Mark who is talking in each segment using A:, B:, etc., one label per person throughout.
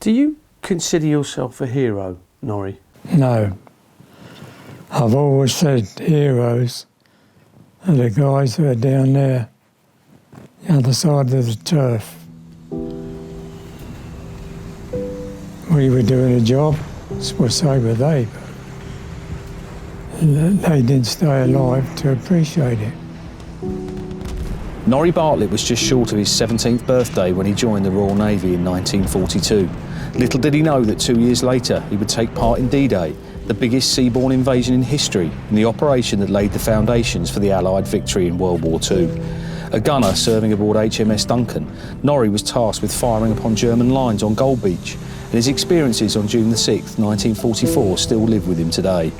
A: Do you consider yourself a hero, Norrie?
B: No. I've always said heroes are the guys who are down there, the other side of the turf. We were doing a job, well, so were they, but they didn't stay alive to appreciate it.
C: Norrie Bartlett was just short of his 17th birthday when he joined the Royal Navy in 1942. Little did he know that 2 years later he would take part in D-Day, the biggest seaborne invasion in history, and the operation that laid the foundations for the Allied victory in World War II. A gunner serving aboard HMS Duncan, Norrie was tasked with firing upon German lines on Gold Beach, and his experiences on June the 6th, 1944 still live with him today.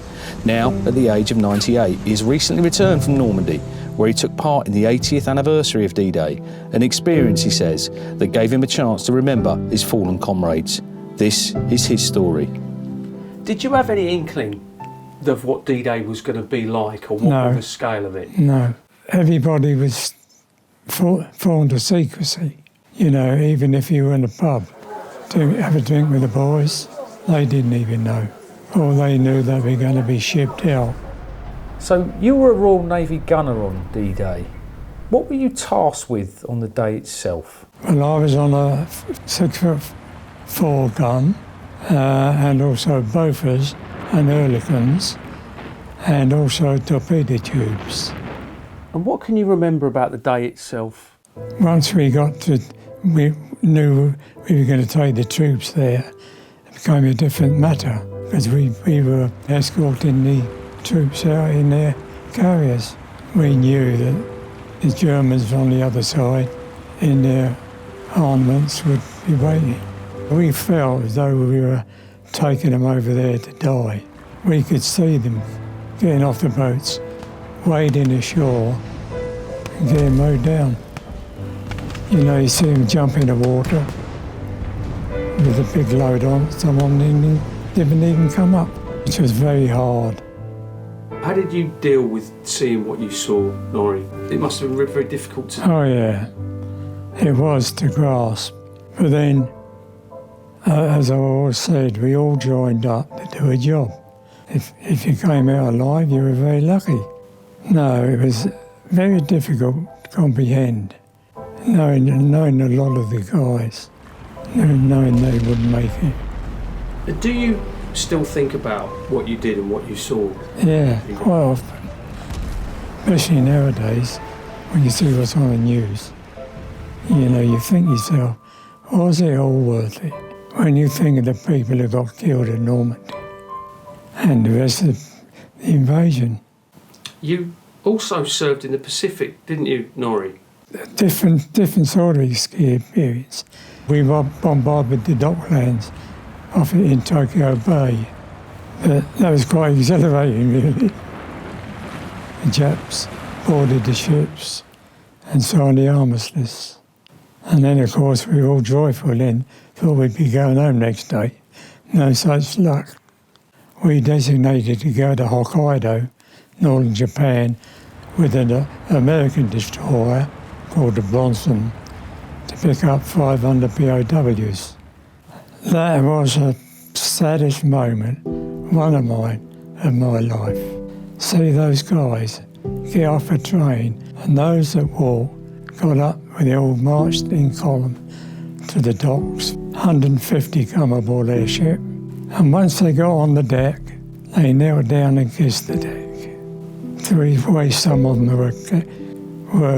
C: Now, at the age of 98, he has recently returned from Normandy, where he took part in the 80th anniversary of D-Day, an experience, he says, that gave him a chance to remember his fallen comrades. This is his story.
A: Did you have any inkling of what D-Day was going to be like, or what was the scale of it?
B: No. Everybody was fond of secrecy. You know, even if you were in a pub to have a drink with the boys, they didn't even know. All they knew they were going to be shipped out.
A: So you were a Royal Navy gunner on D-Day. What were you tasked with on the day itself?
B: Well, I was on a 6'4" gun, and also Bofors and Oerlikons, and also torpedo tubes.
A: And what can you remember about the day itself?
B: Once we knew we were going to take the troops there, it became a different matter, because we were escorting the troops out in their carriers. We knew that the Germans on the other side in their armaments would be waiting. We felt as though we were taking them over there to die. We could see them getting off the boats, wading ashore and getting mowed down. You know, you see them jump in the water with a big load on. Someone didn't even come up, which was very hard.
A: How did you deal with seeing what you saw, Norrie? It must have been very difficult to...
B: Oh yeah, it was to grasp. But then, as I always said, we all joined up to do a job. If you came out alive, you were very lucky. No, it was very difficult to comprehend, knowing a lot of the guys, knowing they wouldn't make it.
A: Do you still think about what you did and what you saw?
B: Yeah, quite often. Especially nowadays, when you see what's on the news. You know, you think yourself, was it all worth it? When you think of the people who got killed at Normandy and the rest of the invasion.
A: You also served in the Pacific, didn't you, Norrie?
B: Different sort of experience. We bombarded the docklands off in Tokyo Bay. That was quite exhilarating, really. The Japs boarded the ships and signed the armistice. And then, of course, we were all joyful then, thought we'd be going home next day. No such luck. We designated to go to Hokkaido, northern Japan, with an American destroyer called the Bronson to pick up 500 POWs. That was the saddest moment, one of my life. See those guys get off a train, and those that walked got up with the old marched in column to the docks. 150 come aboard their ship, and once they got on the deck, they knelt down and kissed the deck. The way some of them were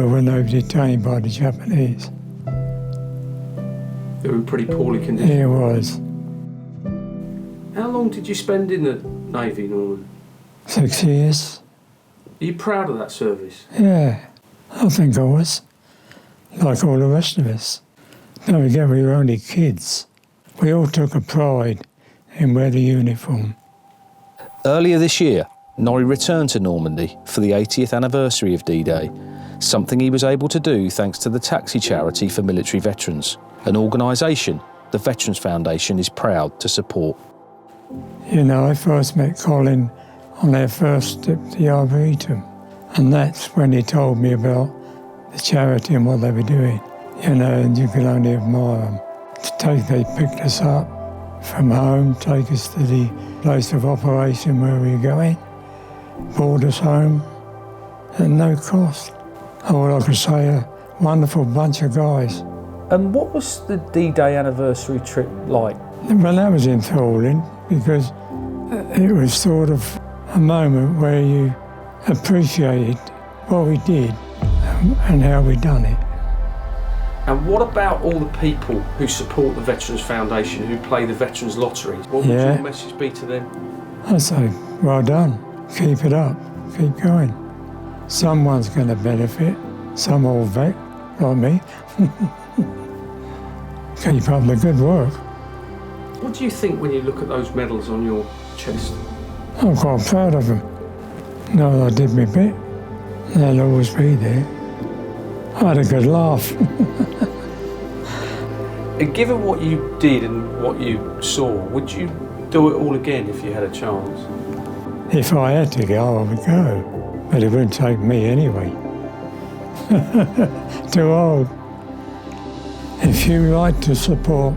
B: when they were detained by the Japanese.
A: They were in pretty poorly condition.
B: It was.
A: How long did you spend in the Navy, Norman?
B: 6 years.
A: Are you proud of that service?
B: Yeah, I think I was. Like all the rest of us. Don't forget, we were only kids. We all took a pride in wearing the uniform.
C: Earlier this year, Norrie returned to Normandy for the 80th anniversary of D-Day, something he was able to do thanks to the taxi charity for military veterans, an organisation the Veterans Foundation is proud to support.
B: You know, I first met Colin on their first trip to the Arboretum, and that's when he told me about the charity and what they were doing. You know, and you could only admire them. They picked us up, from home, take us to the place of operation where we were going, brought us home at no cost. All I could say, a wonderful bunch of guys.
A: And what was the D-Day anniversary trip like?
B: Well, that was enthralling because it was sort of a moment where you appreciated what we did and how we done it.
D: And what about all the people who support the Veterans Foundation, who play the Veterans Lottery? What would your message be to them?
B: I say, well done, keep it up, keep going. Someone's going to benefit, some old vet like me. Keep up the good work.
D: What do you think when you look at those medals on your chest?
B: I'm quite proud of them. Know that I did my bit. They'll always be there. I had a good laugh.
D: And given what you did and what you saw, would you do it all again if you had a chance?
B: If I had to go, I would go. But it wouldn't take me anyway. Too old. If you like to support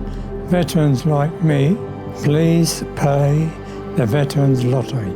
B: veterans like me, please pay the Veterans Lottery.